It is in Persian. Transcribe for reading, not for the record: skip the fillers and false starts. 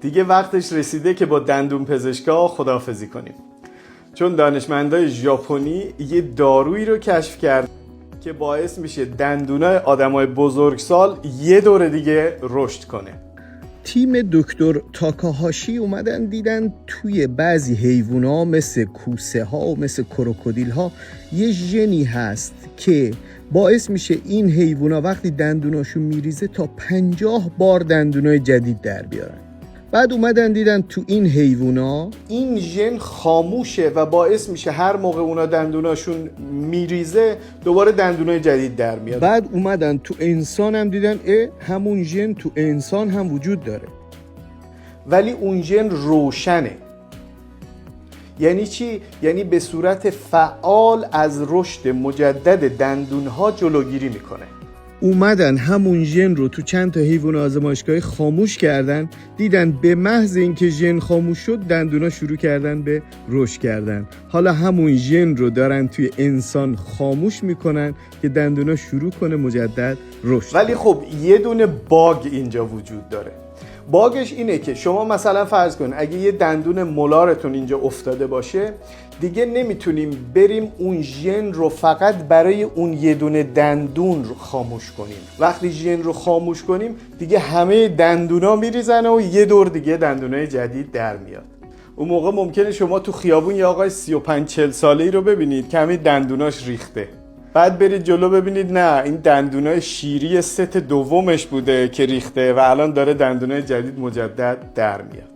دیگه وقتش رسیده که با دندون پزشکا خداحافظی کنیم، چون دانشمندای ژاپنی یه دارویی رو کشف کرد که باعث میشه دندونای آدمای بزرگسال یه دور دیگه رشد کنه. تیم دکتر تاکاهاشی اومدن دیدن توی بعضی حیوونا مثل کوسه ها و مثل کروکودیل ها یه ژنی هست که باعث میشه این حیوونا وقتی دندوناشون میریزه تا 50 بار دندونای جدید در بیارن. بعد اومدن دیدن تو این حیوونا این ژن خاموشه و باعث میشه هر موقع اونا دندوناشون میریزه دوباره دندونای جدید در میاد. بعد اومدن تو انسان هم دیدن همون ژن تو انسان هم وجود داره، ولی اون ژن روشنه. یعنی چی؟ یعنی به صورت فعال از رشد مجدد دندونها جلوگیری میکنه. اومدن همون ژن رو تو چند تا حیوان آزمایشگاهی خاموش کردن، دیدن به محض اینکه ژن خاموش شد دندونا شروع کردن به رشد کردن. حالا همون ژن رو دارن توی انسان خاموش میکنن که دندونا شروع کنه مجدد رشد. ولی خب یه دونه باگ اینجا وجود داره. باگش اینه که شما مثلا فرض کن اگه یه دندون مولارتون اینجا افتاده باشه، دیگه نمیتونیم بریم اون ژن رو فقط برای اون یه دونه دندون رو خاموش کنیم. وقتی ژن رو خاموش کنیم دیگه همه دندونا میریزن و یه دور دیگه دندونای جدید در میاد. اون موقع ممکنه شما تو خیابون یه آقای 35-40 ساله‌ای رو ببینید که همه دندوناش ریخته، بعد برید جلو ببینید نه این دندونای شیری ست دومش بوده که ریخته و الان داره دندونای جدید مجدد در میاد.